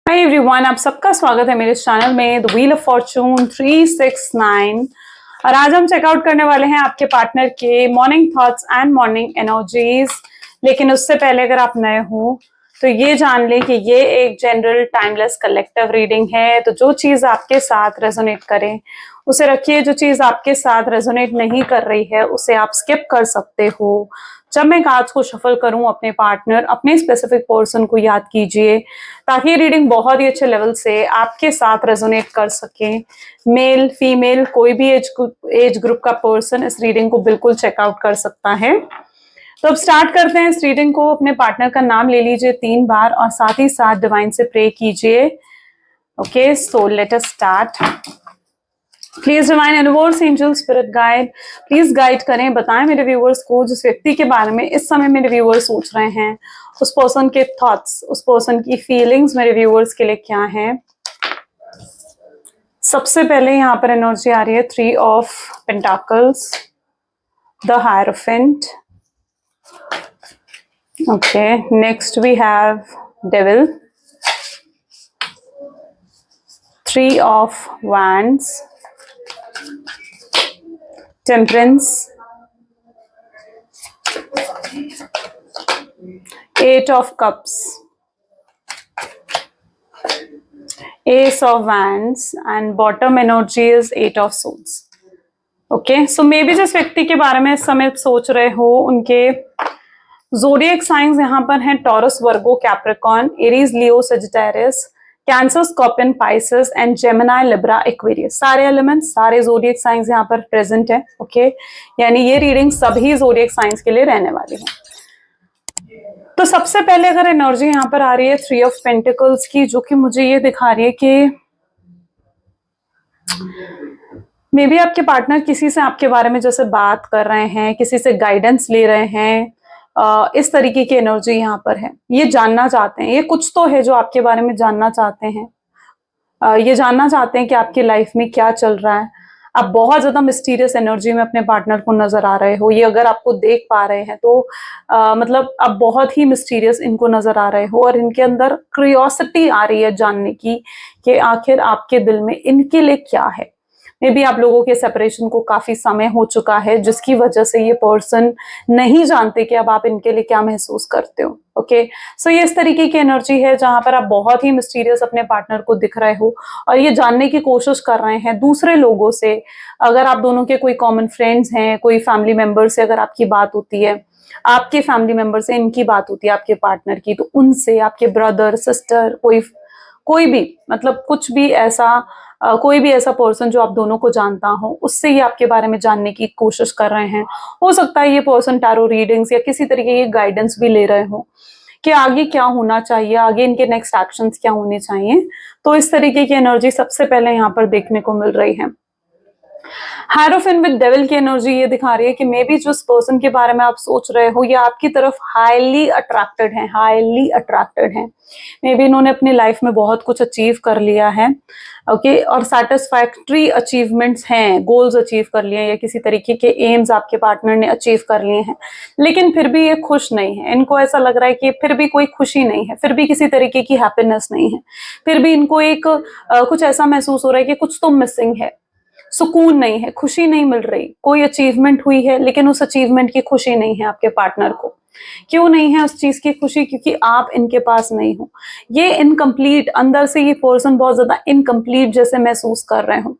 Hi everyone, आप सबका स्वागत है मेरे चैनल में द व्हील ऑफ फॉर्चून 369। और आज हम चेकआउट करने वाले हैं आपके पार्टनर के morning thoughts and morning energies. लेकिन उससे पहले अगर आप नए हो तो ये जान लें कि ये एक जनरल टाइमलेस कलेक्टिव रीडिंग है। तो जो चीज आपके साथ रेजोनेट करे उसे रखिए, जो चीज आपके साथ रेजोनेट नहीं कर रही है उसे आप स्किप कर सकते हो। जब मैं कार्ड्स को शफल करूं, अपने पार्टनर, अपने स्पेसिफिक पर्सन को याद कीजिए ताकि ये रीडिंग बहुत ही अच्छे लेवल से आपके साथ रेजोनेट कर सके। मेल फीमेल कोई भी एज ग्रुप का पर्सन इस रीडिंग को बिल्कुल चेकआउट कर सकता है। तो अब स्टार्ट करते हैं इस रीडिंग को। अपने पार्टनर का नाम ले लीजिए 3 बार और साथ ही साथ डिवाइन से प्रे कीजिए। Okay, so let us start. Please divine universe, angel, spirit guide, please guide करें, बताएं मेरे व्यूअर्स को जिस व्यक्ति के बारे में इस समय मेरे व्यूअर्स सोच रहे हैं, उस पर्सन के थॉट्स, उस पर्सन की फीलिंग्स मेरे व्यूअर्स के लिए क्या हैं। सबसे पहले यहाँ पर एनर्जी आ रही है 3 of pentacles, the hierophant. Okay, next we have devil, 3 of wands, temperance, 8 of cups, ace of wands and bottom energy is 8 of swords. Okay, so may be जिस व्यक्ति के बारे में इस समय सोच रहे हो उनके ज़ोडिएक साइंस यहाँ पर हैं taurus, Virgo, Capricorn, Aries, Leo, Sagittarius, cancer, scorpion, Pisces and Gemini, Libra, Aquarius. सारे एलिमेंट्स, सारे ज़ोडिएक साइंस यहाँ पर प्रेजेंट है। ओके, यानी ये रीडिंग सभी ज़ोडिएक साइंस के लिए रहने वाली है। तो सबसे पहले अगर एनर्जी यहाँ पर आ रही है 3 ऑफ पेंटिकल्स की, जो कि मुझे ये दिखा रही है कि मे बी आपके पार्टनर किसी से आपके बारे में जैसे बात कर रहे हैं, किसी से गाइडेंस ले रहे हैं, इस तरीके की एनर्जी यहाँ पर है। ये जानना चाहते हैं, ये कुछ तो है जो आपके बारे में जानना चाहते हैं। ये जानना चाहते हैं कि आपकी लाइफ में क्या चल रहा है। आप बहुत ज्यादा मिस्टीरियस एनर्जी में अपने पार्टनर को नजर आ रहे हो। ये अगर आपको देख पा रहे हैं तो मतलब आप बहुत ही मिस्टीरियस इनको नजर आ रहे हो और इनके अंदर क्यूरियोसिटी आ रही है जानने की कि आखिर आपके दिल में इनके लिए क्या है। मे बी आप लोगों के सेपरेशन को काफी समय हो चुका है, जिसकी वजह से ये पर्सन नहीं जानते कि अब आप इनके लिए क्या महसूस करते हो। ओके, सो ये इस तरीके की एनर्जी है जहां पर आप बहुत ही मिस्टीरियस अपने पार्टनर को दिख रहे हो और ये जानने की कोशिश कर रहे हैं दूसरे लोगों से। अगर आप दोनों के कोई कॉमन फ्रेंड्स हैं, कोई फैमिली मेंबर से अगर आपकी बात होती है, आपके फैमिली मेंबर से इनकी बात होती है आपके पार्टनर की, तो उनसे, आपके ब्रदर, सिस्टर, कोई भी, मतलब कुछ भी ऐसा कोई भी ऐसा पर्सन जो आप दोनों को जानता हो, उससे ये आपके बारे में जानने की कोशिश कर रहे हैं। हो सकता है ये पर्सन टैरो रीडिंग्स या किसी तरीके की गाइडेंस भी ले रहे हो कि आगे क्या होना चाहिए, आगे इनके नेक्स्ट एक्शंस क्या होने चाहिए। तो इस तरीके की एनर्जी सबसे पहले यहाँ पर देखने को मिल रही है। हायरोफेंट विद डेविल की एनर्जी ये दिखा रही है कि मे बी जिस पर्सन के बारे में आप सोच रहे हो ये आपकी तरफ हाईली अट्रैक्टेड है, हाईली अट्रैक्टेड है। मे बी इन्होंने अपनी लाइफ में बहुत कुछ अचीव कर लिया है। ओके, और सेटिस्फैक्ट्री अचीवमेंट्स हैं, गोल्स अचीव कर लिए या किसी तरीके के एम्स आपके पार्टनर ने अचीव कर लिए हैं, लेकिन फिर भी ये खुश नहीं है। इनको ऐसा लग रहा है कि फिर भी कोई खुशी नहीं है, फिर भी किसी तरीके की हैप्पीनेस नहीं है, फिर भी इनको एक कुछ ऐसा महसूस हो रहा है कि कुछ तो मिसिंग है, सुकून नहीं है, खुशी नहीं मिल रही। कोई अचीवमेंट हुई है लेकिन उस अचीवमेंट की खुशी नहीं है आपके पार्टनर को। क्यों नहीं है उस चीज की खुशी? क्योंकि आप इनके पास नहीं हो। ये इनकम्प्लीट, अंदर से ये पर्सन बहुत ज्यादा इनकम्प्लीट जैसे महसूस कर रहे हो।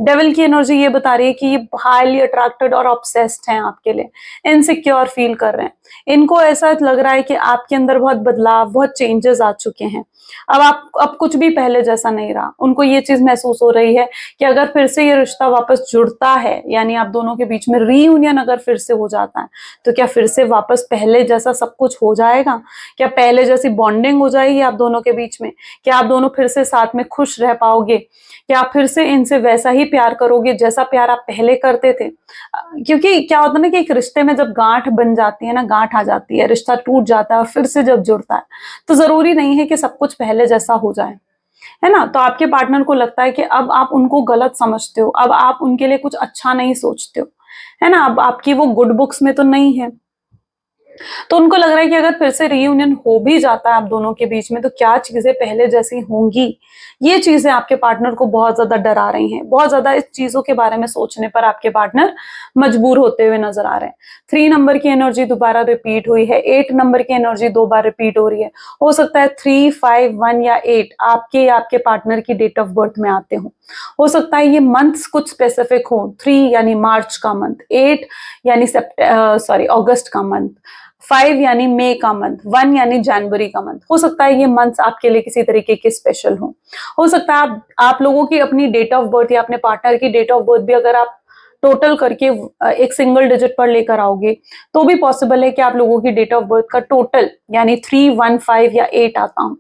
डेविल की एनर्जी ये बता रही है कि ये हाईली अट्रैक्टेड और ऑब्सेस्ड हैं आपके लिए, इनसिक्योर फील कर रहे हैं। इनको ऐसा लग रहा है कि आपके अंदर बहुत बदलाव, बहुत चेंजेस आ चुके हैं। अब कुछ भी पहले जैसा नहीं रहा। उनको ये चीज महसूस हो रही है कि अगर फिर से ये रिश्ता वापस जुड़ता है, यानी आप दोनों के बीच में रीयूनियन अगर फिर से हो जाता है, तो क्या फिर से वापस पहले जैसा सब कुछ हो जाएगा? क्या पहले जैसी बॉन्डिंग हो जाएगी आप दोनों के बीच में? क्या आप दोनों फिर से साथ में खुश रह पाओगे? क्या आप फिर से इनसे वैसा ही प्यार करोगे जैसा प्यार आप पहले करते थे? क्योंकि क्या होता है ना कि एक रिश्ते में जब गांठ बन जाती है ना, गांठ आ जाती है, रिश्ता टूट जाता है और फिर से जब जुड़ता है, तो जरूरी नहीं है कि सब कुछ पहले जैसा हो जाए, है ना। तो आपके पार्टनर को लगता है कि अब आप उनको गलत समझते हो, अब आप उनके लिए कुछ अच्छा नहीं सोचते हो, है ना। अब आपकी वो गुड बुक्स में तो नहीं है। तो उनको लग रहा है कि अगर फिर से रीयूनियन हो भी जाता है आप दोनों के बीच में तो क्या चीजें पहले जैसी होंगी। ये चीजें आपके पार्टनर को बहुत ज्यादा डरा रही हैं, बहुत ज्यादा इस चीजों के बारे में सोचने पर आपके पार्टनर मजबूर होते हुए नजर आ रहे हैं। 3 नंबर की एनर्जी दोबारा रिपीट हुई है, 8 नंबर की एनर्जी 2 बार रिपीट हो रही है। हो सकता है 3, 5, 1 या 8 आपके या आपके पार्टनर की डेट ऑफ बर्थ में आते हो सकता है ये मंथ्स कुछ स्पेसिफिक हो, 3 यानी मार्च का मंथ, 8 यानी अगस्त का मंथ, 5 यानी मई का मंथ, 1 यानी जनवरी का मंथ। हो सकता है ये मंथ्स आपके लिए किसी तरीके के स्पेशल हो सकता है आप लोगों की अपनी डेट ऑफ बर्थ या अपने पार्टनर की डेट ऑफ बर्थ भी अगर आप टोटल करके एक सिंगल डिजिट पर लेकर आओगे तो भी पॉसिबल है कि आप लोगों की डेट ऑफ बर्थ का टोटल यानी 3, 1, 5 या 8 आता हो।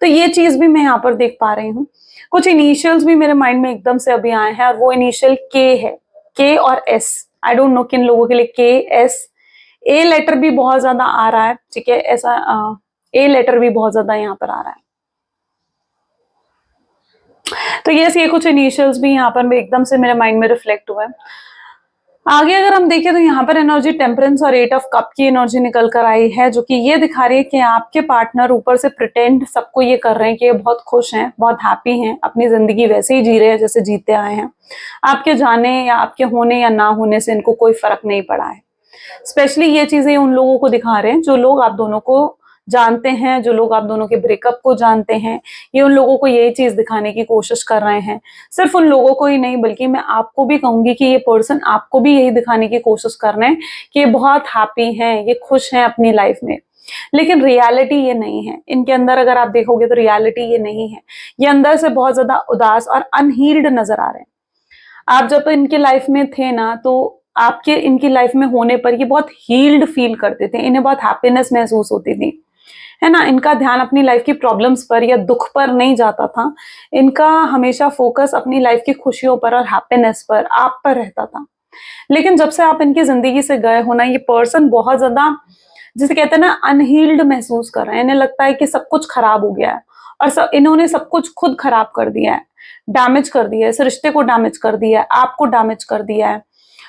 तो ये चीज भी मैं यहाँ पर देख पा रही हूँ। कुछ इनिशियल्स भी मेरे माइंड में एकदम से अभी आए हैं और वो इनिशियल के है, के और एस। आई डोंट नो किन लोगों के लिए के, एस, ए लेटर भी बहुत ज्यादा आ रहा है, ठीक है, ऐसा ए लेटर भी बहुत ज्यादा यहाँ पर आ रहा है। तो ये कुछ इनिशियल्स भी यहाँ पर एकदम से मेरे माइंड में रिफ्लेक्ट हुआ है। आगे अगर हम देखें तो यहाँ पर एनर्जी टेम्परेंस और 8 ऑफ कप की एनर्जी निकल कर आई है, जो कि ये दिखा रही है कि आपके पार्टनर ऊपर से प्रिटेंड सबको ये कर रहे हैं कि ये बहुत खुश हैं, बहुत हैप्पी हैं, अपनी जिंदगी वैसे ही जी रहे हैं जैसे जीते आए हैं। आपके जाने या आपके होने या ना होने से इनको कोई फर्क नहीं पड़ा है। स्पेशली ये चीजें उन लोगों को दिखा रहे हैं जो लोग आप दोनों को जानते हैं, जो लोग आप दोनों के ब्रेकअप को जानते हैं। ये उन लोगों को यही चीज दिखाने की कोशिश कर रहे हैं। सिर्फ उन लोगों को ही नहीं बल्कि मैं आपको भी कहूंगी कि ये पर्सन आपको भी यही दिखाने की कोशिश कर रहे हैं कि ये बहुत हैप्पी हैं, ये खुश हैं अपनी लाइफ में। लेकिन रियलिटी ये नहीं है इनके अंदर। अगर आप देखोगे तो रियलिटी ये नहीं है। ये अंदर से बहुत ज्यादा उदास और अनहील्ड नजर आ रहे हैं। आप जब इनके लाइफ में थे ना तो आपके इनकी लाइफ में होने पर ये बहुत हील्ड फील करते थे, इन्हें बहुत हैप्पीनेस महसूस होती थी, है ना। इनका ध्यान अपनी लाइफ की प्रॉब्लम्स पर या दुख पर नहीं जाता था। इनका हमेशा फोकस अपनी लाइफ की खुशियों पर और हैप्पीनेस पर, आप पर रहता था। लेकिन जब से आप इनकी जिंदगी से गए हो ना, ये पर्सन बहुत ज्यादा, जिसे कहते हैं ना, अनहील्ड महसूस कर रहे हैं। इन्हें लगता है कि सब कुछ खराब हो गया है और इन्होंने सब कुछ खुद खराब कर दिया है, डैमेज कर दिया है, इस रिश्ते को डैमेज कर दिया है, आपको डैमेज कर दिया है।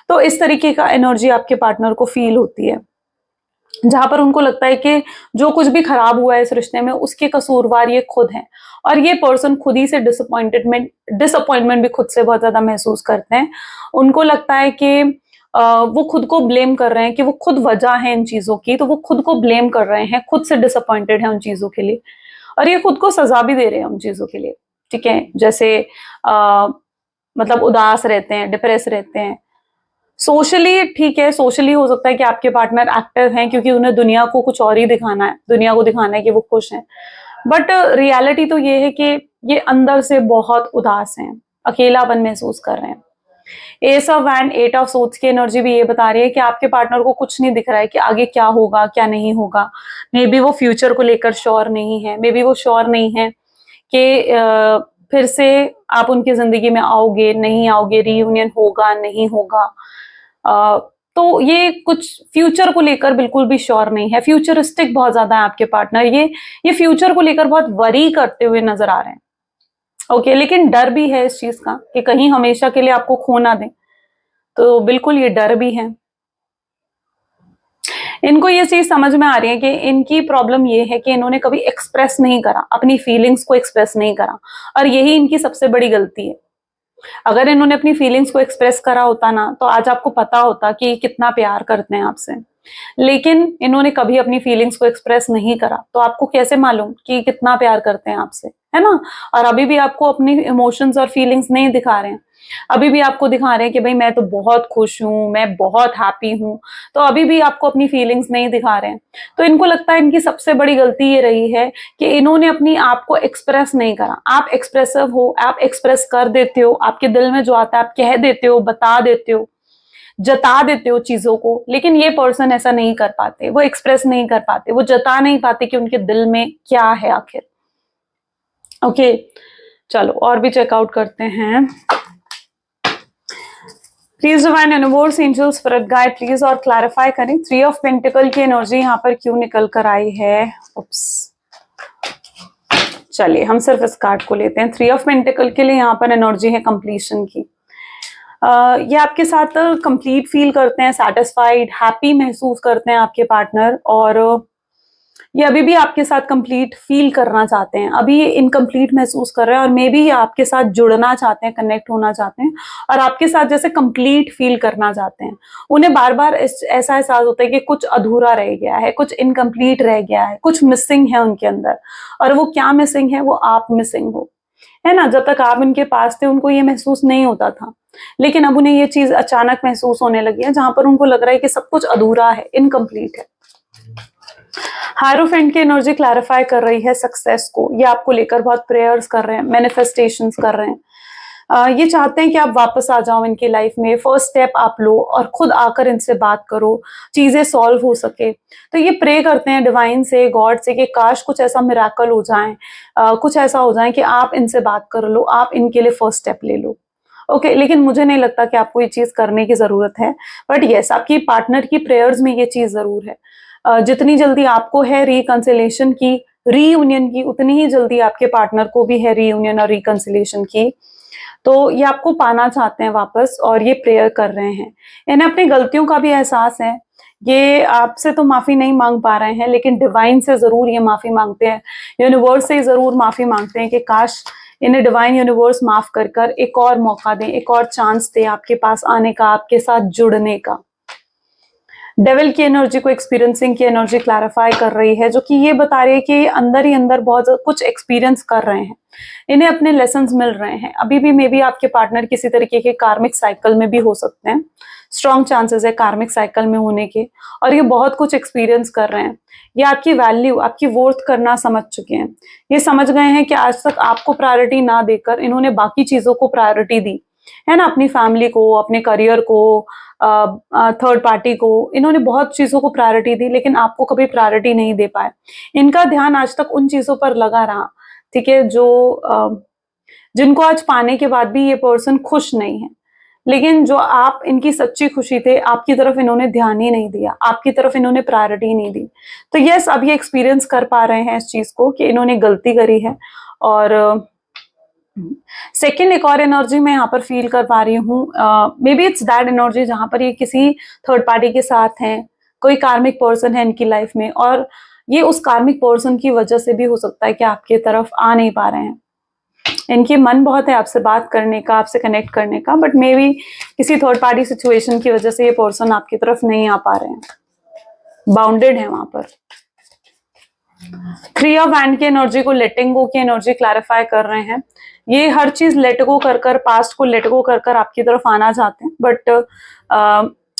तो इस तरीके का एनर्जी आपके पार्टनर को फील होती है, जहां पर उनको लगता है कि जो कुछ भी खराब हुआ है इस रिश्ते में उसके कसूरवार ये खुद हैं। और ये पर्सन खुद ही से डिसअपॉइंटमेंट भी खुद से बहुत ज्यादा महसूस करते हैं। उनको लगता है कि वो खुद को ब्लेम कर रहे हैं कि वो खुद वजह है इन चीजों की, तो वो खुद को ब्लेम कर रहे हैं, खुद से डिसअपॉइंटेड है उन चीजों के लिए और ये खुद को सजा भी दे रहे हैं उन चीजों के लिए, ठीक है। जैसे मतलब उदास रहते हैं, डिप्रेस रहते हैं। सोशली ठीक है, सोशली हो सकता है कि आपके पार्टनर एक्टिव हैं क्योंकि उन्हें दुनिया को कुछ और ही दिखाना है, दुनिया को दिखाना है कि वो खुश हैं। बट रियलिटी तो ये है कि ये अंदर से बहुत उदास हैं, अकेलापन महसूस कर रहे हैं। S of wand, 8 of swords की एनर्जी भी ये बता रही है कि आपके पार्टनर को कुछ नहीं दिख रहा है कि आगे क्या होगा क्या नहीं होगा। मे बी वो फ्यूचर को लेकर श्योर नहीं है, मे बी वो श्योर नहीं है कि फिर से आप उनकी जिंदगी में आओगे नहीं आओगे, रीयूनियन होगा नहीं होगा। तो ये कुछ फ्यूचर को लेकर बिल्कुल भी श्योर नहीं है, फ्यूचरिस्टिक बहुत ज्यादा है आपके पार्टनर। ये फ्यूचर को लेकर बहुत वरी करते हुए नजर आ रहे हैं, ओके। लेकिन डर भी है इस चीज का कि कहीं हमेशा के लिए आपको खो ना दें, तो बिल्कुल ये डर भी है। इनको ये चीज समझ में आ रही है कि इनकी प्रॉब्लम ये है कि इन्होंने कभी एक्सप्रेस नहीं करा, अपनी फीलिंग्स को एक्सप्रेस नहीं करा, और यही इनकी सबसे बड़ी गलती है। अगर इन्होंने अपनी फीलिंग्स को एक्सप्रेस करा होता ना तो आज आपको पता होता कि कितना प्यार करते हैं आपसे। लेकिन इन्होंने कभी अपनी फीलिंग्स को एक्सप्रेस नहीं करा, तो आपको कैसे मालूम कि कितना प्यार करते हैं आपसे, है ना। और अभी भी आपको अपनी इमोशंस और फीलिंग्स नहीं दिखा रहे हैं, अभी भी आपको दिखा रहे हैं कि भाई मैं तो बहुत खुश हूं, मैं बहुत हैप्पी हूं, तो अभी भी आपको अपनी फीलिंग्स नहीं दिखा रहे हैं। तो इनको लगता है इनकी सबसे बड़ी गलती ये रही है कि इन्होंने अपनी आप को एक्सप्रेस नहीं करा। आप एक्सप्रेसिव हो, आप एक्सप्रेस कर देते हो, आपके दिल में जो आता है आप कह देते हो, बता देते हो, जता देते हो चीजों को। लेकिन ये पर्सन ऐसा नहीं कर पाते, वो एक्सप्रेस नहीं कर पाते, वो जता नहीं पाते कि उनके दिल में क्या है आखिर, ओके। चलो और भी चेकआउट करते हैं। Please divine universe, angels, spirit guide please और क्लैरिफाई करें 3 ऑफ पेंटिकल की एनर्जी यहाँ पर क्यों निकल कर आई है। उप्स, चलिए हम सिर्फ इस कार्ड को लेते हैं। 3 ऑफ पेंटिकल के लिए यहाँ पर एनर्जी है कंप्लीशन की। ये आपके साथ कंप्लीट फील करते हैं, सेटिस्फाइड, हैप्पी महसूस करते हैं आपके पार्टनर, और ये अभी भी आपके साथ कंप्लीट फील करना चाहते हैं, अभी ये इनकम्प्लीट महसूस कर रहे हैं, और मे बी ये आपके साथ जुड़ना चाहते हैं, कनेक्ट होना चाहते हैं, और आपके साथ जैसे कंप्लीट फील करना चाहते हैं। उन्हें बार बार ऐसा एहसास होता है कि कुछ अधूरा रह गया है, कुछ इनकम्प्लीट रह गया है, कुछ मिसिंग है उनके अंदर, और वो क्या मिसिंग है, वो आप मिसिंग हो, है ना। जब तक आप उनके पास थे उनको ये महसूस नहीं होता था, लेकिन अब उन्हें ये चीज अचानक महसूस होने लगी है, जहां पर उनको लग रहा है कि सब कुछ अधूरा है, इनकम्प्लीट है। हायरोफेंट की एनर्जी क्लैरिफाई कर रही है सक्सेस को, ये आपको लेकर बहुत प्रेयर्स कर रहे हैं, मैनिफेस्टेशंस कर रहे हैं। ये चाहते हैं कि आप वापस आ जाओ इनकी लाइफ में, फर्स्ट स्टेप आप लो और खुद आकर इनसे बात करो, चीजें सॉल्व हो सके। तो ये प्रे करते हैं डिवाइन से, गॉड से, कि काश कुछ ऐसा मिराकल हो जाए, कुछ ऐसा हो जाए कि आप इनसे बात कर लो, आप इनके लिए फर्स्ट स्टेप ले लो। ओके, लेकिन मुझे नहीं लगता कि आपको ये चीज करने की जरूरत है, बट यस, आपकी पार्टनर की प्रेयर्स में ये चीज जरूर है। जितनी जल्दी आपको है रिकंसिलेशन की, रीयूनियन की, उतनी ही जल्दी आपके पार्टनर को भी है रीयूनियन और रिकंसिलेशन की। तो ये आपको पाना चाहते हैं वापस, और ये प्रेयर कर रहे हैं। इन्हें अपनी गलतियों का भी एहसास है, ये आपसे तो माफी नहीं मांग पा रहे हैं, लेकिन डिवाइन से जरूर ये माफी मांगते हैं, यूनिवर्स से जरूर माफी मांगते हैं कि काश इन्हें डिवाइन यूनिवर्स माफ कर कर एक और मौका दें, एक और चांस दें आपके पास आने का, आपके साथ जुड़ने का। डेविल की एनर्जी को एक्सपीरियंसिंग की एनर्जी क्लैरिफाई कर रही है, जो कि ये बता रही है कि अंदर ही अंदर बहुत कुछ एक्सपीरियंस कर रहे हैं, इन्हें अपने लेसन्स मिल रहे हैं। अभी भी मे बी आपके पार्टनर किसी तरीके के कार्मिक साइकिल में भी हो सकते हैं, स्ट्रॉन्ग चांसेस है कार्मिक साइकिल में होने के, और ये बहुत कुछ एक्सपीरियंस कर रहे हैं। ये आपकी वैल्यू, आपकी वर्थ करना समझ चुके हैं, ये समझ गए हैं कि आज तक आपको प्रायोरिटी ना देकर इन्होंने बाकी चीजों को प्रायोरिटी दी है ना, अपनी फैमिली को, अपने करियर को, थर्ड पार्टी को, इन्होंने बहुत चीजों को प्रायोरिटी दी, लेकिन आपको कभी प्रायोरिटी नहीं दे पाए। इनका ध्यान आज तक उन चीजों पर लगा रहा, ठीक है, जो जिनको आज पाने के बाद भी ये पर्सन खुश नहीं है। लेकिन जो आप इनकी सच्ची खुशी थे, आपकी तरफ इन्होंने ध्यान ही नहीं दिया, आपकी तरफ इन्होंने प्रायोरिटी नहीं दी। तो यस, अब ये एक्सपीरियंस कर पा रहे हैं इस चीज को कि इन्होंने गलती करी है। और सेकेंड एक और एनर्जी मैं यहाँ पर फील कर पा रही हूँ, may be it's that energy जहां पर ये किसी थर्ड पार्टी के साथ हैं, कोई कार्मिक पर्सन है इनकी लाइफ में, और ये उस कार्मिक पर्सन की वजह से भी हो सकता है कि आपके तरफ आ नहीं पा रहे हैं। इनकी मन बहुत है आपसे बात करने का, आपसे कनेक्ट करने का, बट मे बी किसी थर्ड पार्टी सिचुएशन की वजह से ये पर्सन आपकी तरफ नहीं आ पा रहे हैं, बाउंडेड है वहां पर। थ्री ऑफ हैंड की एनर्जी को लेटिंग गो की एनर्जी क्लैरिफाई कर रहे हैं। ये हर चीज लेट गो कर कर, पास्ट को लेट गो कर कर आपकी तरफ आना चाहते हैं, बट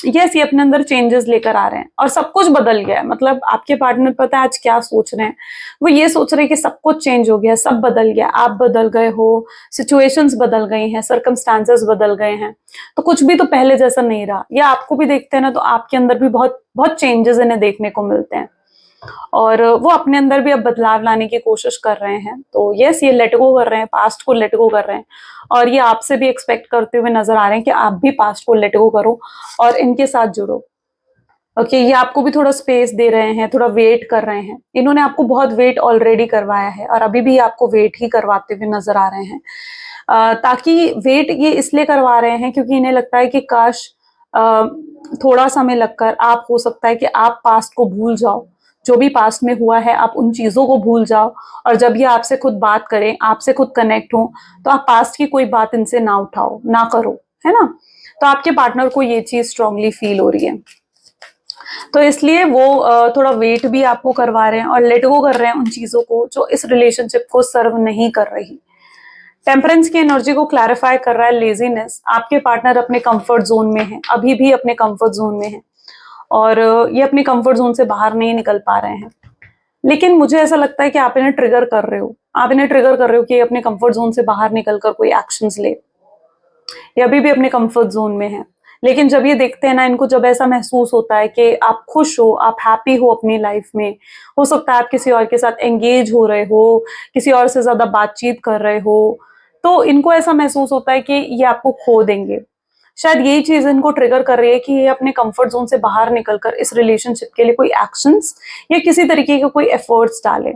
यस, ये अपने अंदर चेंजेस लेकर आ रहे हैं, और सब कुछ बदल गया है। मतलब आपके पार्टनर पता है आज क्या सोच रहे हैं, वो ये सोच रहे हैं कि सब कुछ चेंज हो गया, सब बदल गया, आप बदल गए हो, सिचुएशंस बदल गई हैं, सर्कमस्टांसेस बदल गए हैं, तो कुछ भी तो पहले जैसा नहीं रहा। या आपको भी देखते हैं ना, तो आपके अंदर भी बहुत बहुत चेंजेस इन्हें देखने को मिलते हैं, और वो अपने अंदर भी अब बदलाव लाने की कोशिश कर रहे हैं। तो यस, ये लेट गो कर रहे हैं, पास्ट को लेट गो कर रहे हैं, और ये आपसे भी एक्सपेक्ट करते हुए नजर आ रहे हैं कि आप भी पास्ट को लेट गो करो और इनके साथ जुड़ो। ओके, ये आपको भी थोड़ा स्पेस दे रहे हैं, थोड़ा वेट कर रहे हैं। इन्होंने आपको बहुत वेट ऑलरेडी करवाया है, और अभी भी आपको वेट ही करवाते हुए नजर आ रहे हैं। ताकि वेट ये इसलिए करवा रहे हैं क्योंकि इन्हें लगता है कि काश थोड़ा समय लगकर आप, हो सकता है कि आप पास्ट को भूल जाओ, जो भी पास्ट में हुआ है आप उन चीजों को भूल जाओ, और जब ये आपसे खुद बात करें, आपसे खुद कनेक्ट हो, तो आप पास्ट की कोई बात इनसे ना उठाओ, ना करो, है ना। तो आपके पार्टनर को ये चीज स्ट्रांगली फील हो रही है, तो इसलिए वो थोड़ा वेट भी आपको करवा रहे हैं और लेट गो कर रहे हैं उन चीजों को जो इस रिलेशनशिप को सर्व नहीं कर रही। टेम्परेंस की एनर्जी को क्लैरिफाई कर रहा है लेजीनेस। आपके पार्टनर अपने कंफर्ट जोन में है, अभी भी अपने कंफर्ट जोन में है, और ये अपने कंफर्ट जोन से बाहर नहीं निकल पा रहे हैं। लेकिन मुझे ऐसा लगता है कि आप इन्हें ट्रिगर कर रहे हो, आप इन्हें ट्रिगर कर रहे हो कि अपने कंफर्ट जोन से बाहर निकलकर कोई एक्शंस ले। ये अभी भी अपने कंफर्ट जोन में है, लेकिन जब ये देखते हैं ना, इनको जब ऐसा महसूस होता है कि आप खुश हो, आप हैप्पी हो अपनी लाइफ में, हो सकता है आप किसी और के साथ एंगेज हो रहे हो, किसी और से ज्यादा बातचीत कर रहे हो, तो इनको ऐसा महसूस होता है कि ये आपको खो देंगे। शायद यही चीज इनको ट्रिगर कर रही है कि ये अपने कंफर्ट जोन से बाहर निकलकर इस रिलेशनशिप के लिए कोई एक्शंस या किसी तरीके के कोई एफर्ट्स डाले।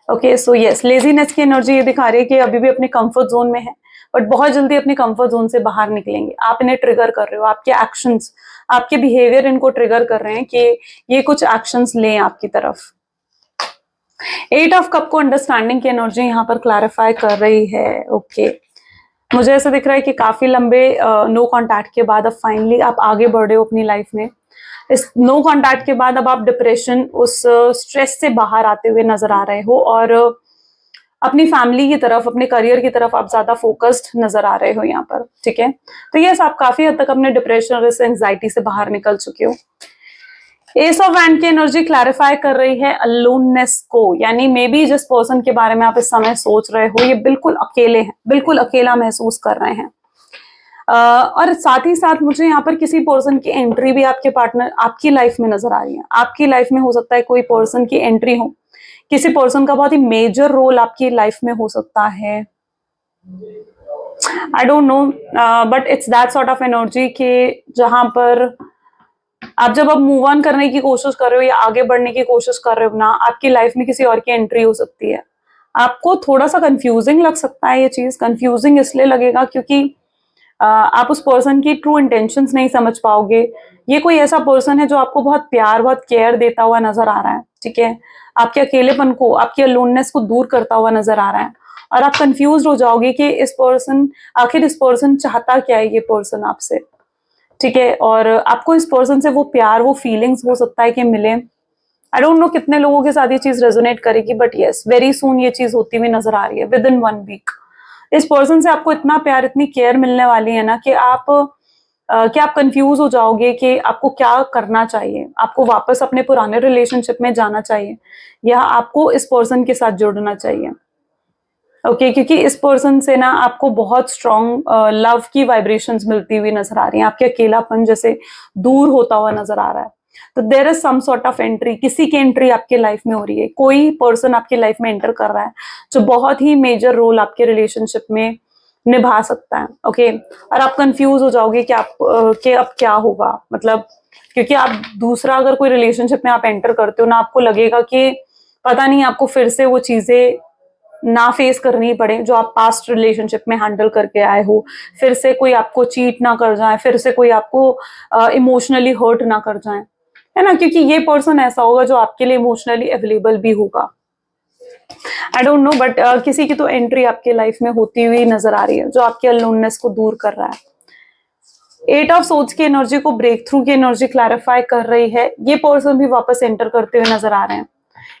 ओके, सो यस, लेजीनेस की एनर्जी ये दिखा रही है कि अभी भी अपने कंफर्ट जोन में है, बट बहुत जल्दी अपने कंफर्ट जोन से बाहर निकलेंगे। आप इन्हें ट्रिगर कर रहे हो, आपके एक्शंस, आपके बिहेवियर इनको ट्रिगर कर रहे हैं कि ये कुछ एक्शंस लें आपकी तरफ। 8 ऑफ कप को अंडरस्टैंडिंग की एनर्जी यहाँ पर क्लैरिफाई कर रही है। ओके, मुझे ऐसा दिख रहा है कि काफी लंबे नो कांटेक्ट के बाद अब फाइनली आप आगे बढ़ रहे हो अपनी लाइफ में। इस नो कांटेक्ट के बाद अब आप डिप्रेशन, उस स्ट्रेस से बाहर आते हुए नजर आ रहे हो और अपनी फैमिली की तरफ, अपने करियर की तरफ आप ज्यादा फोकस्ड नजर आ रहे हो यहाँ पर। ठीक है, तो यस, आप काफी हद तक अपने डिप्रेशन और इस एंजाइटी से बाहर निकल चुके हो। एस ऑफ वैंड की एनर्जी क्लैरिफाई कर रही है अलोननेस को, यानी मे बी जिस पर्सन के बारे में आप इस समय सोच रहे हो ये बिल्कुल अकेले हैं, बिल्कुल अकेला महसूस कर रहे हैं। और साथ ही साथ मुझे यहाँ पर किसी पर्सन की एंट्री भी आपके पार्टनर, आपकी लाइफ में नजर आ रही है। आपकी लाइफ में हो सकता है कोई पर्सन की एंट्री हो, किसी पर्सन का बहुत ही मेजर रोल आपकी लाइफ में हो सकता है। I don't know, but it's that sort of energy कि जहां पर आप जब अब मूव ऑन करने की कोशिश कर रहे हो या आगे बढ़ने की कोशिश कर रहे हो ना, आपकी लाइफ में किसी और की एंट्री हो सकती है। आपको थोड़ा सा कंफ्यूजिंग लग सकता है ये चीज। कंफ्यूजिंग इसलिए लगेगा क्योंकि आप उस पर्सन की ट्रू इंटेंशंस नहीं समझ पाओगे। ये कोई ऐसा पर्सन है जो आपको बहुत प्यार, बहुत केयर देता हुआ नजर आ रहा है। ठीक है, आपके अकेलेपन को, आपकी अलोननेस को दूर करता हुआ नजर आ रहा है और आप कंफ्यूज हो जाओगे कि इस पर्सन, आखिर इस पर्सन चाहता क्या है ये पर्सन आपसे। ठीक है, और आपको इस पर्सन से वो प्यार, वो फीलिंग्स हो सकता है कि मिले। आई डोंट नो कितने लोगों के साथ ये चीज रेजोनेट करेगी, बट यस, वेरी सून ये चीज होती हुई नजर आ रही है। विद इन 1 वीक इस पर्सन से आपको इतना प्यार, इतनी केयर मिलने वाली है ना कि आप कंफ्यूज हो जाओगे कि आपको क्या करना चाहिए। आपको वापस अपने पुराने रिलेशनशिप में जाना चाहिए या आपको इस पर्सन के साथ जुड़ना चाहिए। ओके, क्योंकि इस पर्सन से ना आपको बहुत स्ट्रॉन्ग लव की वाइब्रेशंस मिलती हुई नजर आ रही हैं। आपके अकेलापन जैसे दूर होता हुआ नजर आ रहा है। तो there is some sort of entry, किसी की एंट्री आपके लाइफ में हो रही है। कोई पर्सन आपकी लाइफ में एंटर कर रहा है जो बहुत ही मेजर रोल आपके रिलेशनशिप में निभा सकता है। ओके, और आप कंफ्यूज हो जाओगे कि अब क्या होगा, मतलब क्योंकि आप दूसरा अगर कोई रिलेशनशिप में आप एंटर करते हो ना, आपको लगेगा कि पता नहीं आपको फिर से वो चीजें ना फेस करनी पड़े जो आप पास्ट रिलेशनशिप में हैंडल करके आए हो। फिर से कोई आपको चीट ना कर जाए, फिर से कोई आपको इमोशनली हर्ट ना कर जाए, है ना, क्योंकि ये पर्सन ऐसा होगा जो आपके लिए इमोशनली अवेलेबल भी होगा। आई डोंट नो, बट किसी की तो एंट्री आपके लाइफ में होती हुई नजर आ रही है जो आपके अलोननेस को दूर कर रहा है। 8 ऑफ सोर्ड्स की एनर्जी को ब्रेक थ्रू की एनर्जी क्लैरिफाई कर रही है। ये पर्सन भी वापस एंटर करते हुए नजर आ रहे हैं।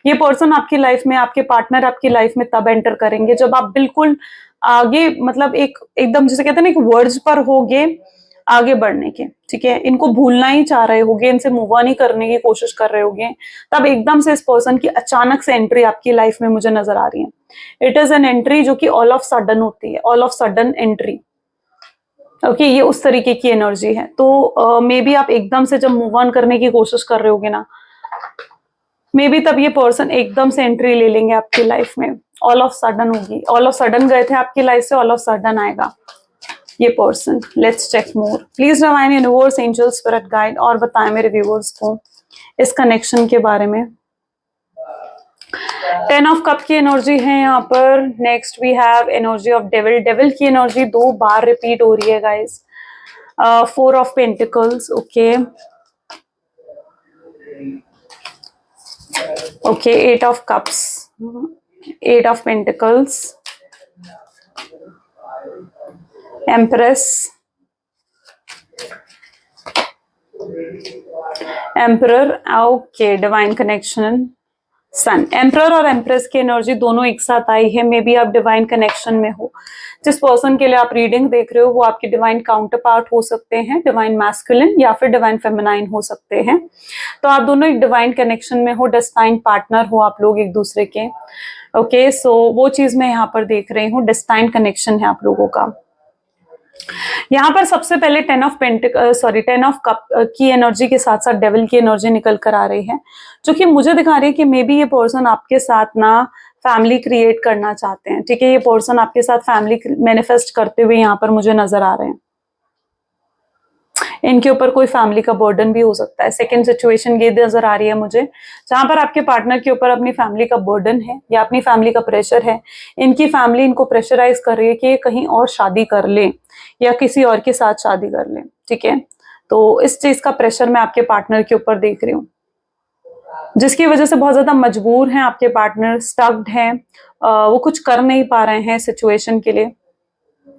ये पर्सन आपकी लाइफ में, आपके पार्टनर आपकी लाइफ में तब एंटर करेंगे जब आप बिल्कुल आगे, मतलब एकदम जिसे कहते हैं ना, एक वर्ज पर होगे आगे बढ़ने के। ठीक है, इनको भूलना ही चाह रहे होगे, इनसे मूव ऑन ही करने की कोशिश कर रहे होगे, तब एकदम से इस पर्सन की अचानक से एंट्री आपकी लाइफ में मुझे नजर आ रही है। इट इज एन एंट्री जो कि ऑल ऑफ सडन होती है, all of sudden entry. Okay, ये उस तरीके की एनर्जी है। तो मे बी आप एकदम से जब मूव ऑन करने की कोशिश कर रहे होगे ना, मे बी तब ये पर्सन एकदम से एंट्री ले लेंगे आपकी लाइफ में। ऑल ऑफ सडन होगी, ऑल ऑफ सडन गए थे आपकी लाइफ से, ऑल ऑफ सडन आएगा ये person. Let's check more. Please divine universe, angel, spirit guide और बताएं मेरे व्यूअर्स को इस कनेक्शन के बारे में। 10 ऑफ कप की एनर्जी है यहाँ पर। Next we have energy of devil. Devil की एनर्जी 2 बार रिपीट हो रही है guys. 4 of pentacles. Okay, okay, 8 of cups, 8 of pentacles, empress, emperor, okay, divine connection, sun. Emperor और एम्प्रेस की एनर्जी दोनों एक साथ आई है। मे बी आप डिवाइन कनेक्शन में हो। जिस पर्सन के लिए आप रीडिंग देख रहे हो वो आपके डिवाइन काउंटर पार्ट हो सकते हैं, डिवाइन मैस्कुलिन या फिर डिवाइन फेमिनाइन हो सकते हैं। तो आप दोनों एक डिवाइन कनेक्शन में हो, डेस्टाइन पार्टनर हो आप लोग एक दूसरे के। ओके, सो वो चीज मैं यहाँ पर देख रही हूँ, डेस्टाइन कनेक्शन है आप लोगों का। यहाँ पर सबसे पहले 10 ऑफ कप की एनर्जी के साथ साथ डेविल की एनर्जी निकल कर आ रही है, जो कि मुझे दिखा रही है कि मे बी ये पर्सन आपके साथ ना फैमिली क्रिएट करना चाहते हैं। ठीक है, ये पर्सन आपके साथ फैमिली मैनिफेस्ट करते हुए यहाँ पर मुझे नजर आ रहे हैं। इनके ऊपर कोई फैमिली का बर्डन भी हो सकता है। सेकंड सिचुएशन ये नजर आ रही है मुझे, जहां पर आपके पार्टनर के ऊपर अपनी फैमिली का बर्डन है या अपनी फैमिली का प्रेशर है। इनकी फैमिली इनको प्रेशराइज कर रही है कि ये कहीं और शादी कर ले या किसी और के साथ शादी कर ले, ठीक है। तो इस चीज का प्रेशर मैं आपके पार्टनर के ऊपर देख रही हूँ, जिसकी वजह से बहुत ज्यादा मजबूर हैं आपके पार्टनर, स्टक्ड हैं, वो कुछ कर नहीं पा रहे हैं सिचुएशन के लिए।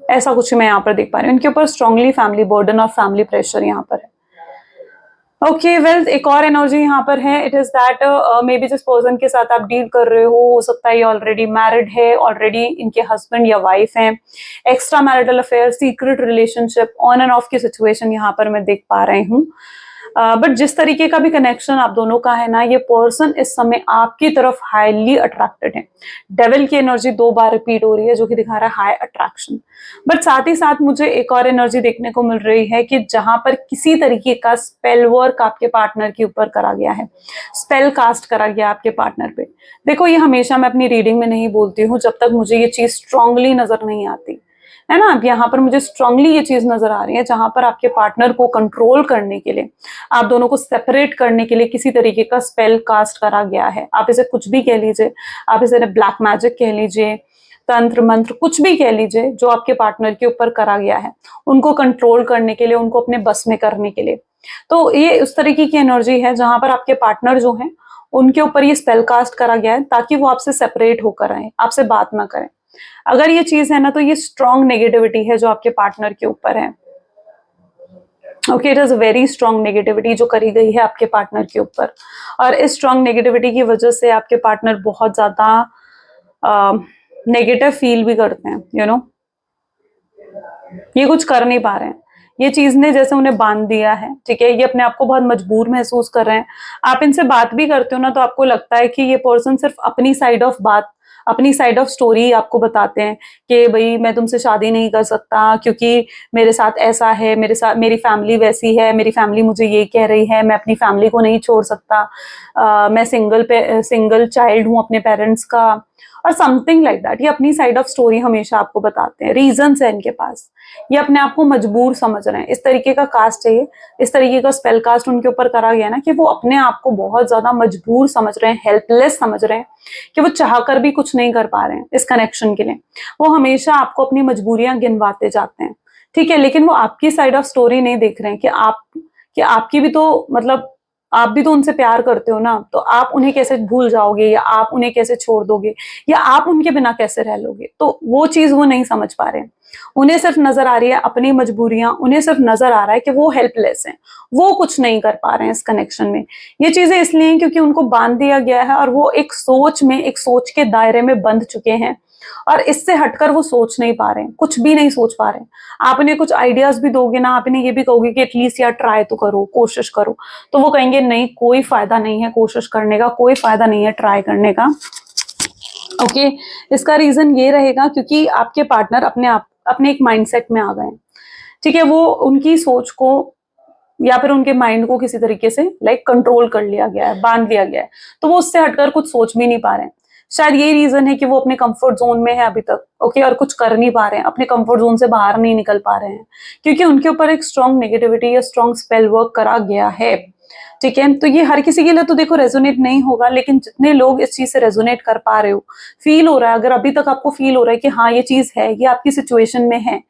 ऐसा कुछ मैं यहाँ पर देख पा रही हूँ। इनके ऊपर स्ट्रांगली फैमिली बर्डन और फैमिली प्रेशर यहाँ पर है। ओके वेल, एक और एनर्जी यहाँ पर है। It is that may be जिस पर्सन के साथ आप डील कर रहे हो सकता है ये ऑलरेडी मैरिड है, ऑलरेडी इनके हस्बैंड या वाइफ हैं। Extra marital affair, secret relationship, on end of की सिचुएशन यहाँ पर मैं देख पा रही हूँ। बट जिस तरीके का भी कनेक्शन आप दोनों का है ना, ये पर्सन इस समय आपकी तरफ हाईली अट्रैक्टेड है। डेविल की एनर्जी 2 बार रिपीट हो रही है, जो कि दिखा रहा है हाई अट्रैक्शन। बट साथ ही साथ मुझे एक और एनर्जी देखने को मिल रही है कि जहां पर किसी तरीके का स्पेल वर्क आपके पार्टनर के ऊपर करा गया है, स्पेल कास्ट करा गया आपके पार्टनर पे। देखो, ये हमेशा मैं अपनी रीडिंग में नहीं बोलती हूँ जब तक मुझे ये चीज स्ट्रांगली नजर नहीं आती है ना। अब यहाँ पर मुझे स्ट्रांगली ये चीज नजर आ रही है जहां पर आपके पार्टनर को कंट्रोल करने के लिए, आप दोनों को सेपरेट करने के लिए किसी तरीके का स्पेल कास्ट करा गया है। आप इसे कुछ भी कह लीजिए, आप इसे ब्लैक मैजिक कह लीजिए, तंत्र मंत्र, कुछ भी कह लीजिए, जो आपके पार्टनर के ऊपर करा गया है उनको कंट्रोल करने के लिए, उनको अपने बस में करने के लिए। तो ये उस तरीके की एनर्जी है जहां पर आपके पार्टनर जो है उनके ऊपर ये स्पेल कास्ट करा गया है ताकि वो आपसे सेपरेट होकर आए, आपसे बात ना करें। अगर ये चीज है ना, तो ये स्ट्रॉन्ग नेगेटिविटी है जो आपके पार्टनर के ऊपर है। Okay, it is very strong negativity जो करी गई है आपके पार्टनर के ऊपर, और इस स्ट्रॉन्ग नेगेटिविटी की वजह से आपके पार्टनर बहुत ज्यादा नेगेटिव फील भी करते हैं, यू नो। ये कुछ कर नहीं पा रहे हैं, ये चीज ने जैसे उन्हें बांध दिया है, ठीक है। ये अपने आप को बहुत मजबूर महसूस कर रहे हैं। आप इनसे बात भी करते हो ना, तो आपको लगता है कि ये पर्सन सिर्फ अपनी साइड ऑफ बात, अपनी साइड ऑफ स्टोरी आपको बताते हैं कि भाई मैं तुमसे शादी नहीं कर सकता क्योंकि मेरे साथ ऐसा है, मेरे साथ मेरी फैमिली वैसी है, मेरी फैमिली मुझे ये कह रही है, मैं अपनी फैमिली को नहीं छोड़ सकता, मैं सिंगल चाइल्ड हूँ अपने पेरेंट्स का, और समथिंग लाइक दैट। ये अपनी साइड ऑफ स्टोरी हमेशा आपको बताते हैं, रीजंस है इनके पास। ये अपने आप को मजबूर समझ रहे हैं। इस तरीके का कास्ट है, इस तरीके का स्पेल कास्ट उनके ऊपर करा गया ना कि वो अपने आप को बहुत ज्यादा मजबूर समझ रहे हैं, हेल्पलेस समझ रहे हैं, कि वो चाहकर भी कुछ नहीं कर पा रहे हैं इस कनेक्शन के लिए। वो हमेशा आपको अपनी मजबूरियां गिनवाते जाते हैं, ठीक है, लेकिन वो आपकी साइड ऑफ स्टोरी नहीं देख रहे हैं कि आपकी भी तो मतलब आप भी तो उनसे प्यार करते हो ना, तो आप उन्हें कैसे भूल जाओगे, या आप उन्हें कैसे छोड़ दोगे, या आप उनके बिना कैसे रह लोगे। तो वो चीज वो नहीं समझ पा रहे हैं। उन्हें सिर्फ नजर आ रही है अपनी मजबूरियां, उन्हें सिर्फ नजर आ रहा है कि वो हेल्पलेस हैं, वो कुछ नहीं कर पा रहे हैं इस कनेक्शन में। ये चीजें इसलिए हैं क्योंकि उनको बांध दिया गया है और वो एक सोच के दायरे में बंध चुके हैं, और इससे हटकर वो सोच नहीं पा रहे हैं, कुछ भी नहीं सोच पा रहे हैं। आप इन्हें कुछ आइडियाज भी दोगे ना, आप इन्हें ये भी कहोगे कि एटलीस्ट यार ट्राई तो करो, कोशिश करो, तो वो कहेंगे नहीं, कोई फायदा नहीं है कोशिश करने का, कोई फायदा नहीं है ट्राई करने का। ओके, इसका रीजन ये रहेगा क्योंकि आपके पार्टनर अपने एक माइंडसेट में आ गए हैं, ठीक है। वो उनकी सोच को या फिर उनके माइंड को किसी तरीके से कंट्रोल कर लिया गया है, बांध लिया गया है, तो वो उससे हटकर कुछ सोच भी नहीं पा रहे हैं। शायद यही रीजन है कि वो अपने कंफर्ट जोन में है अभी तक, ओके, और कुछ कर नहीं पा रहे हैं, अपने कंफर्ट जोन से बाहर नहीं निकल पा रहे हैं, क्योंकि उनके ऊपर एक स्ट्रॉन्ग नेगेटिविटी या स्ट्रॉन्ग स्पेल वर्क करा गया है, ठीक है। तो ये हर किसी के लिए तो देखो रेजोनेट नहीं होगा, लेकिन जितने लोग इस चीज से रेजोनेट कर पा रहे हो, फील हो रहा है, अगर अभी तक आपको फील हो रहा है कि हाँ ये चीज है, ये आपकी सिचुएशन में है,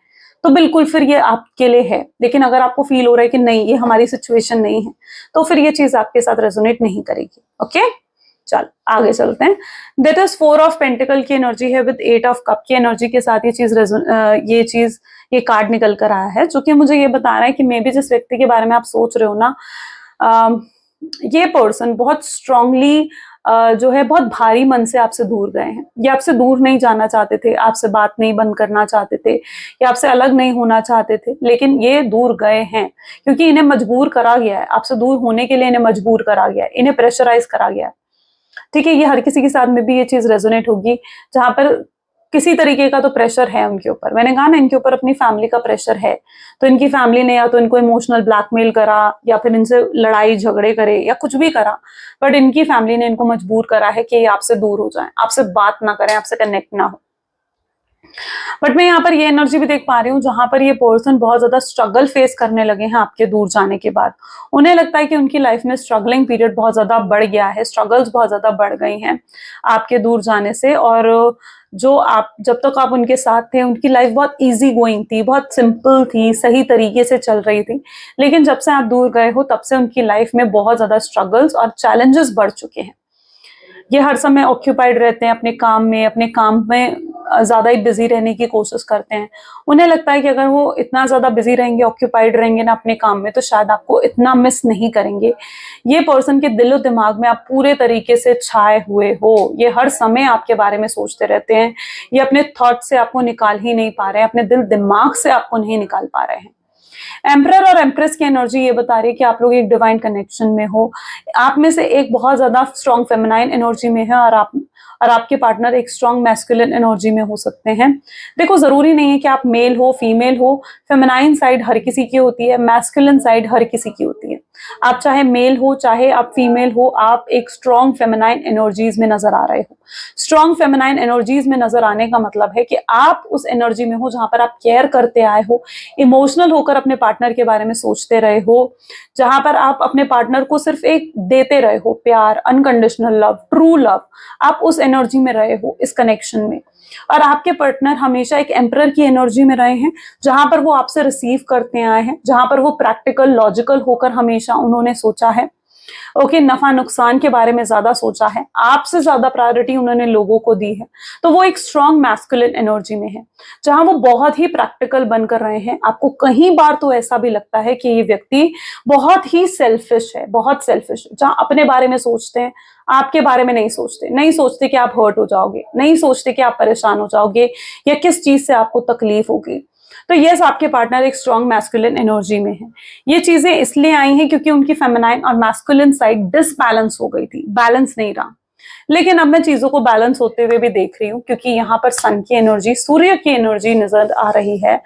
तो बिल्कुल फिर ये आपके लिए है। लेकिन अगर आपको फील हो रहा है कि नहीं ये हमारी सिचुएशन नहीं है, तो फिर ये चीज आपके साथ रेजोनेट नहीं करेगी। ओके, चल आगे चलते हैं। दैट इज 4 ऑफ पेंटिकल की एनर्जी है विद 8 ऑफ कप की एनर्जी के साथ ये कार्ड निकल कर आया है, जो कि मुझे ये बता रहा है कि मे बी जिस व्यक्ति के बारे में आप सोच रहे हो ना, ये पर्सन बहुत स्ट्रांगली जो है बहुत भारी मन से आपसे दूर गए हैं। ये आपसे दूर नहीं जाना चाहते थे, आपसे बात नहीं बंद करना चाहते थे, या आपसे अलग नहीं होना चाहते थे, लेकिन ये दूर गए हैं क्योंकि इन्हें मजबूर करा गया है। आपसे दूर होने के लिए इन्हें मजबूर करा गया है, इन्हें प्रेशराइज करा गया है, ठीक है। ये हर किसी के साथ में भी ये चीज रेजोनेट होगी, जहां पर किसी तरीके का तो प्रेशर है उनके ऊपर। मैंने कहा ना, इनके ऊपर अपनी फैमिली का प्रेशर है, तो इनकी फैमिली ने या तो इनको इमोशनल ब्लैकमेल करा, या फिर इनसे लड़ाई झगड़े करे, या कुछ भी करा, बट इनकी फैमिली ने इनको मजबूर करा है कि ये आपसे दूर हो जाए, आपसे बात ना करें, आपसे कनेक्ट ना हो। बट मैं यहाँ पर ये एनर्जी भी देख पा रही हूँ जहां पर ये पर्सन बहुत ज्यादा स्ट्रगल फेस करने लगे हैं आपके दूर जाने के बाद। उन्हें लगता है कि उनकी लाइफ में स्ट्रगलिंग पीरियड बहुत ज्यादा बढ़ गया है, स्ट्रगल्स बहुत ज्यादा बढ़ गई हैं आपके दूर जाने से। और जो आप जब तक आप उनके साथ थे उनकी लाइफ बहुत इजी गोइंग थी, बहुत सिंपल थी, सही तरीके से चल रही थी। लेकिन जब से आप दूर गए हो तब से उनकी लाइफ में बहुत ज्यादा स्ट्रगल्स और चैलेंजेस बढ़ चुके हैं। ये हर समय ऑक्यूपाइड रहते हैं अपने काम में ज्यादा ही बिजी रहने की कोशिश करते हैं। उन्हें लगता है कि अगर वो इतना ज्यादा बिजी रहेंगे, ऑक्यूपाइड रहेंगे ना अपने काम में, तो शायद आपको इतना मिस नहीं करेंगे। ये पर्सन के दिलो दिमाग में आप पूरे तरीके से छाए हुए हो। ये हर समय आपके बारे में सोचते रहते हैं। ये अपने थॉट से आपको निकाल ही नहीं पा रहे हैं, अपने दिल दिमाग से आपको नहीं निकाल पा रहे हैं। एम्परर और एम्प्रेस की एनर्जी ये बता रही है कि आप लोग एक डिवाइन कनेक्शन में हो। आप में से एक बहुत ज्यादा स्ट्रॉन्ग फेमिनाइन एनर्जी में है और आपके पार्टनर एक स्ट्रॉन्ग मैस्कुलिन एनर्जी में हो सकते हैं। देखो, जरूरी नहीं है कि आप मेल हो फीमेल हो। फेमिनाइन साइड हर किसी की होती है, मैस्कुलिन साइड हर किसी की होती है। आप चाहे मेल हो चाहे आप फीमेल हो, आप एक स्ट्रॉन्ग फेमिनाइन एनर्जीज में नजर आ रहे हो। स्ट्रॉन्ग फेमिनाइन एनर्जीज में नजर आने का मतलब है कि आप उस एनर्जी में हो जहां पर आप केयर करते आए हो, इमोशनल होकर अपने पार्टनर के बारे में सोचते रहे हो, जहां पर आप अपने पार्टनर को सिर्फ एक देते रहे हो, प्यार, अनकंडीशनल लव, ट्रू लव। आप उस एनर्जी में रहे हो इस कनेक्शन में। और आपके पार्टनर हमेशा एक एम्परर की एनर्जी में रहे हैं, जहां पर वो आपसे रिसीव करते आए हैं, जहां पर वो प्रैक्टिकल लॉजिकल होकर हमेशा उन्होंने सोचा है। ओके, नफा नुकसान के बारे में ज्यादा सोचा है, आपसे ज्यादा प्रायोरिटी उन्होंने लोगों को दी है। तो वो एक स्ट्रॉन्ग मैस्कुलिन एनर्जी में है, जहां वो बहुत ही प्रैक्टिकल बनकर रहे हैं। आपको कई बार तो ऐसा भी लगता है कि ये व्यक्ति बहुत ही सेल्फिश है, बहुत सेल्फिश, जहां अपने बारे में सोचते हैं, आपके बारे में नहीं सोचते कि आप हर्ट हो जाओगे, नहीं सोचते कि आप परेशान हो जाओगे या किस चीज से आपको तकलीफ होगी। तो यस, आपके पार्टनर एक स्ट्रॉन्ग मैस्कुलिन एनर्जी में है। ये चीजें इसलिए आई हैं क्योंकि उनकी फेमिनाइन और मैस्कुलिन साइड डिसबैलेंस हो गई थी, बैलेंस नहीं रहा। लेकिन अब मैं चीजों को बैलेंस होते हुए भी देख रही हूँ, क्योंकि यहाँ पर सन की एनर्जी, सूर्य की एनर्जी नजर आ रही है,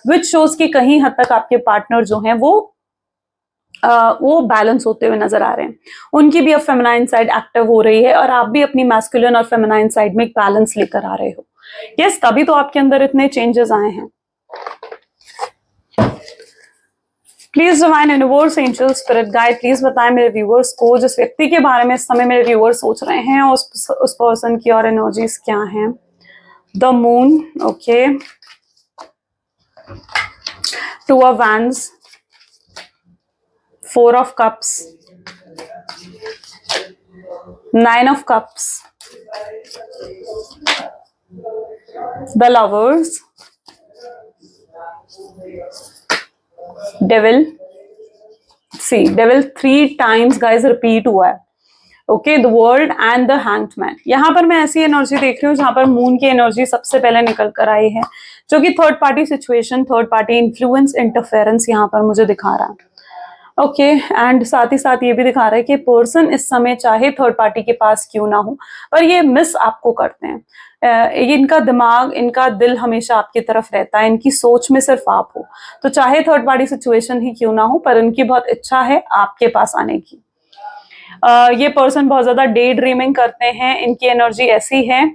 विच शोज कि कहीं हद तक आपके पार्टनर जो हैं वो बैलेंस होते हुए नजर आ रहे हैं। उनकी भी अब फेमिनाइन साइड एक्टिव हो रही है और आप भी अपनी मैस्कुलिन और फेमिनाइन साइड में एक बैलेंस लेकर आ रहे हो। यस, तभी तो आपके अंदर इतने चेंजेस आए हैं। Please divine universe, angel, spirit guide, please बताएं मेरे व्यूअर्स को, जिस व्यक्ति के बारे में इस समय मेरे व्यूअर्स सोच रहे हैं, उस पर्सन की और एनर्जीज क्या हैं। The moon, okay, 2 of wands, 4 of cups, 9 of cups, the lovers, devil. See, devil 3 times guys repeat हुआ है। Okay, the world and the hanged man. यहां पर मैं ऐसी एनर्जी देख रही हूँ जहां पर मून की एनर्जी सबसे पहले निकल कर आई है, जो कि third party situation, third party influence, interference यहां पर मुझे दिखा रहा है। ओके, एंड साथ ही साथ ये भी दिखा रहा है कि पर्सन इस समय चाहे थर्ड पार्टी के पास क्यों ना हो, पर ये मिस आपको करते हैं। इनका दिमाग, इनका दिल हमेशा आपकी तरफ रहता है, इनकी सोच में सिर्फ आप हो। तो चाहे थर्ड पार्टी सिचुएशन ही क्यों ना हो, पर इनकी बहुत इच्छा है आपके पास आने की। ये पर्सन बहुत ज्यादा डे ड्रीमिंग करते हैं। इनकी एनर्जी ऐसी है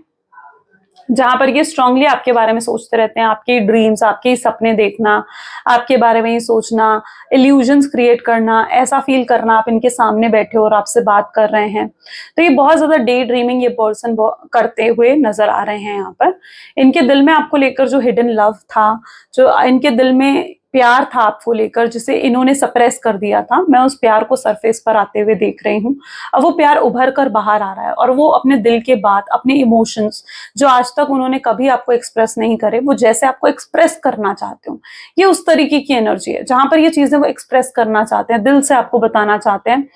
जहां पर ये स्ट्रांगली आपके बारे में सोचते रहते हैं, आपके ड्रीम्स, आपके सपने देखना, आपके बारे में ही सोचना, इल्यूजन्स क्रिएट करना, ऐसा फील करना आप इनके सामने बैठे हो और आपसे बात कर रहे हैं। तो ये बहुत ज्यादा डे ड्रीमिंग ये पर्सन करते हुए नजर आ रहे हैं। यहाँ पर इनके दिल में आपको लेकर जो हिडन लव था, जो इनके दिल में प्यार था आपको लेकर, जिसे इन्होंने सप्रेस कर दिया था, मैं उस प्यार को सरफेस पर आते हुए देख रही हूँ। अब वो प्यार उभर कर बाहर आ रहा है और वो अपने दिल के बात, अपने इमोशंस जो आज तक उन्होंने कभी आपको एक्सप्रेस नहीं करे, वो जैसे आपको एक्सप्रेस करना चाहते हो, ये उस तरीके की एनर्जी है जहां पर ये चीजें वो एक्सप्रेस करना चाहते हैं, दिल से आपको बताना चाहते हैं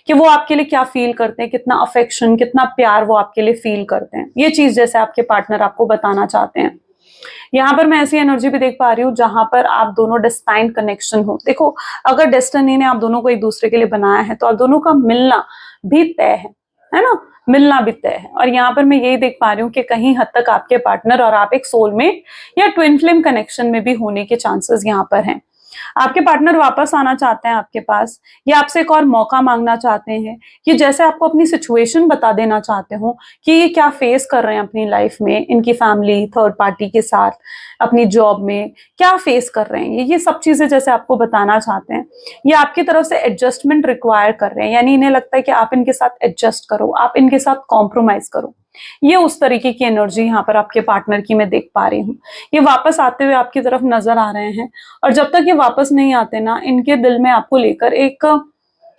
कि वो आपके लिए क्या फील करते हैं, कितना अफेक्शन, कितना प्यार वो आपके लिए फील करते हैं। ये चीज जैसे आपके पार्टनर आपको बताना चाहते हैं। यहाँ पर मैं ऐसी एनर्जी भी देख पा रही हूँ जहां पर आप दोनों डेस्टाइन्ड कनेक्शन हो। देखो, अगर डेस्टिनी ने आप दोनों को एक दूसरे के लिए बनाया है तो आप दोनों का मिलना भी तय है ना, मिलना भी तय है। और यहाँ पर मैं यही देख पा रही हूँ कि कहीं हद तक आपके पार्टनर और आप एक सोलमेट या ट्विन फ्लेम कनेक्शन में भी होने के चांसेस यहाँ पर हैं। आपके पार्टनर वापस आना चाहते हैं आपके पास, या आपसे एक और मौका मांगना चाहते हैं, कि जैसे आपको अपनी सिचुएशन बता देना चाहते हो कि ये क्या फेस कर रहे हैं अपनी लाइफ में, इनकी फैमिली, थर्ड पार्टी के साथ, अपनी जॉब में क्या फेस कर रहे हैं, ये सब चीजें जैसे आपको बताना चाहते हैं। ये आपकी तरफ से एडजस्टमेंट रिक्वायर कर रहे हैं, यानी इन्हें लगता है कि आप इनके साथ एडजस्ट करो, आप इनके साथ कॉम्प्रोमाइज करो। ये उस तरीके की एनर्जी यहाँ पर आपके पार्टनर की मैं देख पा रही हूँ। ये वापस आते हुए आपकी तरफ नजर आ रहे हैं, और जब तक ये वापस नहीं आते ना, इनके दिल में आपको लेकर एक,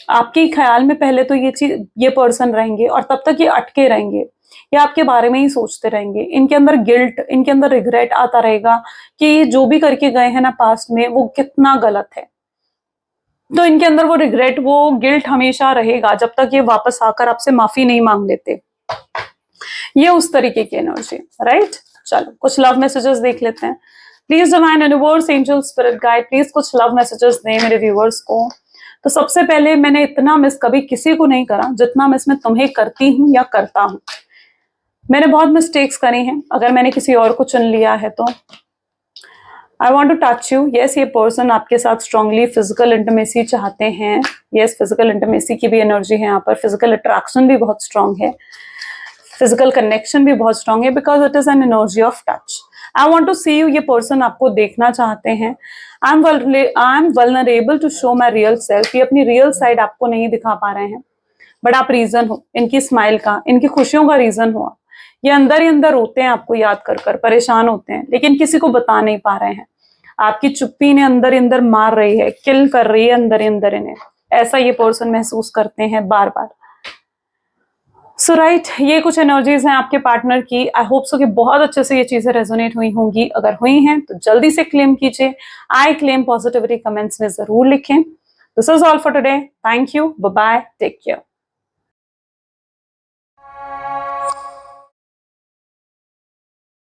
आपके ख्याल में पहले तो ये पर्सन रहेंगे, और तब तक ये अटके रहेंगे, ये आपके बारे में ही सोचते रहेंगे। इनके अंदर गिल्ट, इनके अंदर रिग्रेट आता रहेगा कि ये जो भी करके गए हैं ना पास्ट में, वो कितना गलत है। तो इनके अंदर वो रिग्रेट, वो गिल्ट हमेशा रहेगा जब तक ये वापस आकर आपसे माफी नहीं मांग लेते। ये उस तरीके की एनर्जी, राइट। चलो कुछ लव मैसेजेस देख लेते हैं। Please divine universe, angel, spirit guide, please कुछ लव मैसेजेस दें मेरे व्यूअर्स को। तो सबसे पहले, मैंने इतना मिस कभी किसी को नहीं करा जितना मिस मैं तुम्हें करती हूँ या करता हूँ। मैंने बहुत मिस्टेक्स करी हैं, अगर मैंने किसी और को चुन लिया है तो। I want to touch you. Yes, ये पर्सन आपके साथ स्ट्रांगली फिजिकल इंटीमेसी चाहते हैं। यस, फिजिकल इंटीमेसी की भी एनर्जी है यहाँ पर, फिजिकल अट्रैक्शन भी बहुत स्ट्रांग है, फिजिकल कनेक्शन भी बहुत स्ट्रांग है, because it is an energy of touch. I want to see you. ये पर्सन आपको देखना चाहते हैं। I am vulnerable to show my real self. ये अपनी रियल साइड आपको नहीं दिखा पा रहे हैं, बट आप रीजन हो इनकी स्माइल का, इनकी खुशियों का रीजन हो। ये अंदर ही अंदर रोते हैं आपको याद कर कर, परेशान होते हैं, लेकिन किसी को बता नहीं पा रहे हैं। आपकी चुप्पी इन्हें अंदर ही अंदर मार रही है, किल कर रही है अंदर ही अंदर इन्हें। ऐसा ये पर्सन महसूस करते हैं बार बार। सो राइट, ये कुछ एनर्जीज हैं आपके पार्टनर की। आई होप सो कि बहुत अच्छे से ये चीजें रेजोनेट हुई होंगी। अगर हुई हैं तो जल्दी से क्लेम कीजिए। आई क्लेम पॉजिटिविटी कमेंट्स में जरूर लिखें। This is all for today. Thank you, bye bye, take care.